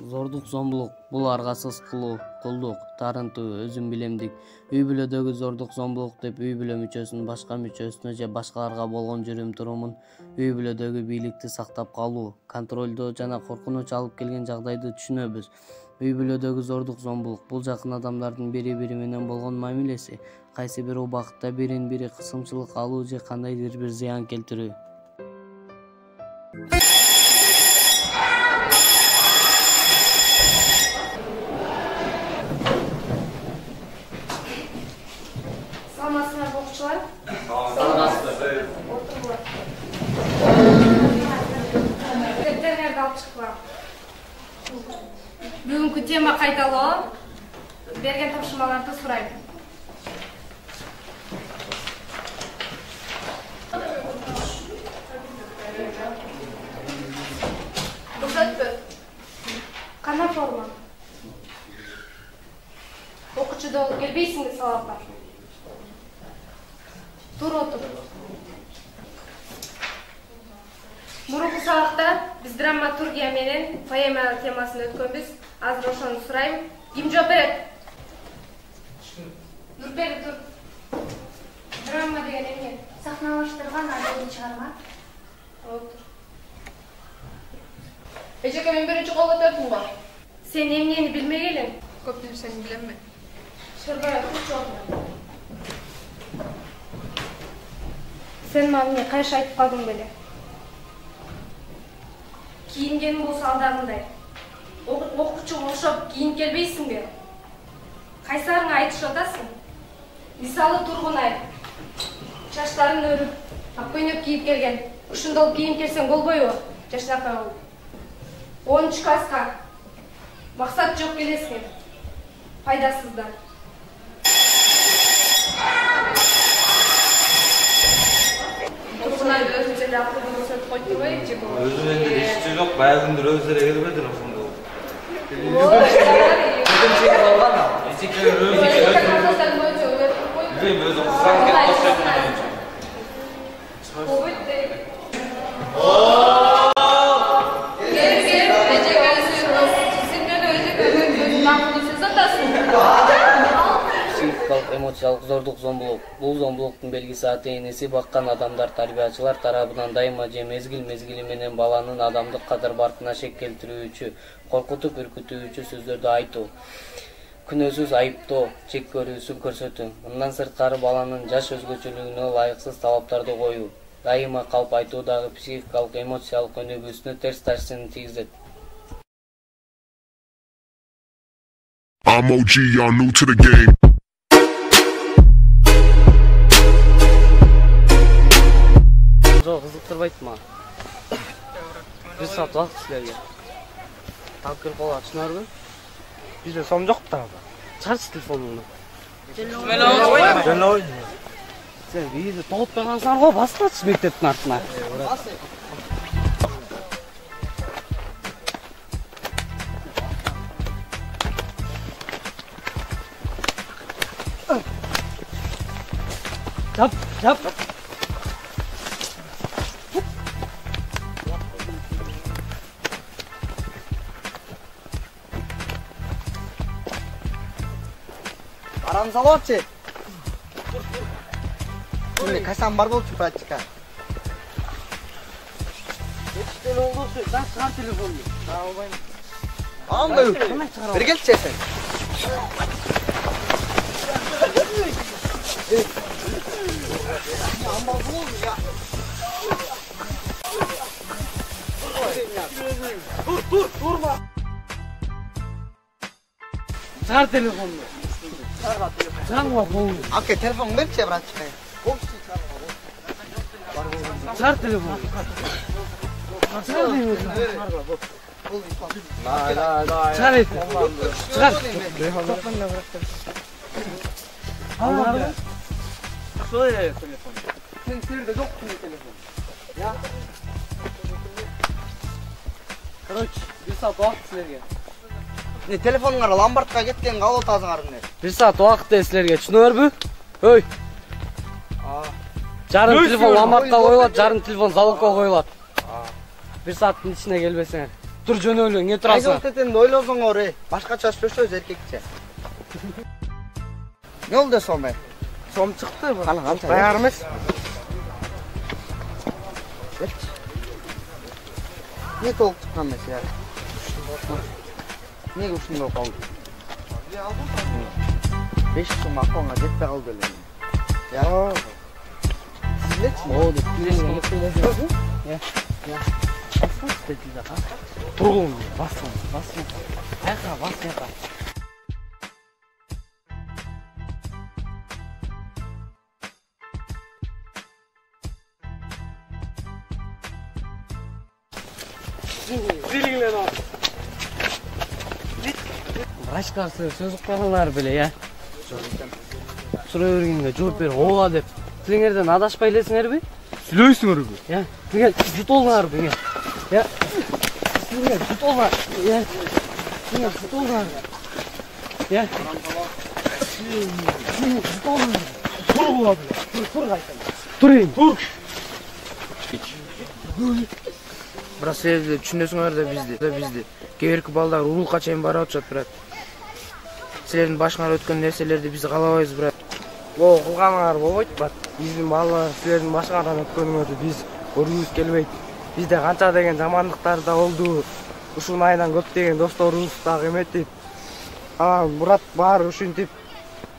Зордук, зомбулук — бул аргасыз кылуу, кулдук, тарынтуу, өзүн билемдик. Үй бүлөдөгү зордук, зомбулук деп үй бүлө мүчөсүнүн башка мүчөсүнө же башкаларга болгон жүрүм-турумун, үй бүлөдөгү бийликти сактап калуу, контролдоо жана коркунуч алып келген жагдайды түшүнөбүз. Үй бүлөдөгү зордук, зомбулук — бул жакын адамдардын бири-бири менен болгон мамилеси, кайсы бир убакытта бирин-бири кысымчылык алуу же кандайдыр бир зыян келтирүү. Саламатсыздар окуучулар. Саламатсыздар. Отуруңар. Дептериңерди алып чыккыла. Бүгүнкү тема кайталоо. Берген тапшырмаларды сурайм. Көрсөтпө. Кандай форма? Окуучуда келбейсиңби сабакка? Тур отур. Мурунку сабакта биз драматургия менен поэма темасын өткөнбүз. Азыр ошону сурайм. Ким жооп берет? Нурбек, тур. Драма деген эмне? Сахналаштырган адабий чыгарма. Отур. Эжеке, мен биринчи кол көтөрдүм го. Сен эмнени билмек элең? Көп нерсени билем мен. Шырбай, турчу отур. Сен мага эмне кайша айтып калдың беле? Кийингеним болсо алдагындай. Окуучуга окшоп кийинип келбейсиңби? Кайсарыңа айтышып атасың? Мисалы Тургунай. Чачтарын өрүп, ак көйнөк кийип келген. Ушундай кийинип келсең болбойбу? Жашнакай болуп. 10 класска. Максат жок келесиң. Пайдасыздар. Тургунай өзүнчө эле акылдуу көрсөтүп койду го, же бул? Өзүнөн эле эч жок, баягы күндөр өздөрү келбедир ошондо. Өзүм чек алган да. Эчекелер өзү билем, өзү кызган кетип коштойт. Психикалык, эмоциялык зордук, зомбулук. Бул зомбулуктун белгиси ата-энеси баккан адамдар, тарбиячылар тарабынан дайыма же мезгил-мезгили менен баланын адамдык кадыр-бартына шек келтирүүчү, коркутуп, үркүтүүчү сөздөрдү айтуу, күнөөсүз айыптоо, чек көрүүсүн көрсөтүү. Мындан сырткары баланын жаш өзгөчөлүгүнө ылайыксыз талаптарды коюу, дайыма калп айтуу дагы психикалык, эмоциялык өнүгүүсүнө терс таасирин тийгизет. I'm OG, y'all new to the game. Жок, кызыктырбайт мага. Бир саат убакыт силерге. Алып келип калган, түшүнөрбү? Бизде сом жок да. Чарч телефонуңду. Жөн ойын. Сен бизди толуппай калсаң го, баспачы мектептин артына. Жап. Арам салочи. Эмне касан бар болчу практика. Эчтен олдусу, да чыгар телефонду. Албайм. Андай. Бир келчи сен. Амбал болду я. Турма. Чыгар телефонду. Чыгарма болду. Аке телефон берчи практика. Чыгар телефонду. Чыгар телефонду. Чыгар. Чыгар. Алар. Что я телефон? Сен силерде жок телефон. Я. Короче, бир саат убакыт силерге. Не телефонуңар ломбардка кеткен калып атасыңар эмне? Бир саат убакыт силерге, түшүнөрбү? Өй. Жарым телефон ломбардка коюлат, жарым телефон залогко коюлат. Бир сааттын ичине келбесеңер. тур жөнөлүң, эмне Айзыл турасың? тетенди ойлосоңор, башкача сөзсөз эркекче. Не oldu so'm? Сом чыкты. Кана канча? Даяр эмес. Не толук чыккан эмес я. Неге ушундай калды? 5 сом аконга жетпей калды эле. Я. Сизлечи? О, деп билесиң. Тургун, бассын. Айка, бас. Зилиңлен ал. Башкасы сөз уктаганлар беле, я. Сурай бергенге жооп бер, ооба деп. Силерден адашпай элесиңерби? Сүйлөйсүңөрбү? Я, тиге жутолңарбы, я. Я. Тиге жутолңар, я. Тиге жутолңар. Я. Жутолңар. Тур була беле. Тур кайта. Турайын. Тур. Бирок силер түшүнөсүңөр да бизди. Кээ бирки балдар урулукка чейин барып атышат, брат. Силердин башыңар өткөн нерселерди биз каалабайбыз, брат. О, кылганыңар болбойт, брат. Биздин балдар силердин башыңардан өткөнүңөрдү биз көргүбүз келбейт. Бизде канча деген жамандыктар да болду. Ушун айынан көптөгөн досторубуз дагы эметип. Брат, баары ушинтип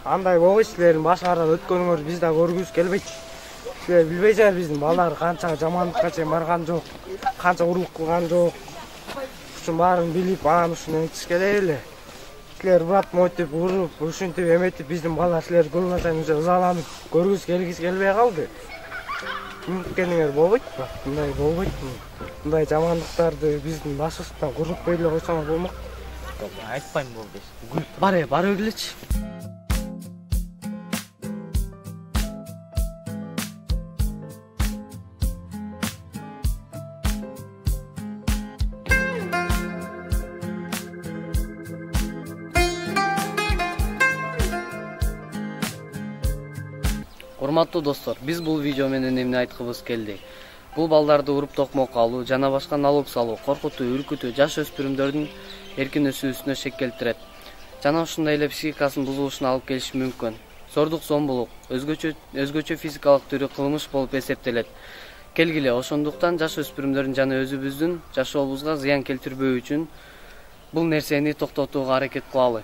андай болбойт, силердин башыңардан өткөнүңөрдү биз да көргүбүз келбейт. Силер билбей жатыр биздин балдар канча жамандыкка чейин барган жок, канча урук кылган жок. Ушун баарын билип, анан ушуну этиш керек эле. Силер брат мойтип, уруп, ушинтип эметип биздин балдар силер көргөн сайын ызаланып, көргүбүз келбей калды. Үмүткениңер болбойт, брат, мындай болбойт. Мындай жамандыктарды биздин башыбыздан курутпой эле койсоңор болмок. Айтпайм болду. Бары бергилечи. Урматтуу достор, биз бул видео менен эмне айткыбыз келди? Бул балдарды уруп токмокко алуу жана башка налог салуу, коркутуу, үркүтүү жаш өспүрүмдөрдүн эркин өсүүсүнө шек келтирет. Жана ушундай эле психикасынын бузулушуна алып келиши мүмкүн. Зордук, зомбулук өзгөчө физикалык түрү кылмыш болуп эсептелет. Келгиле, ошондуктан жаш өспүрүмдөрдүн жана өзүбүздүн жашообузга зыян келтирбөө үчүн бул нерсени токтотууга аракет кылалы.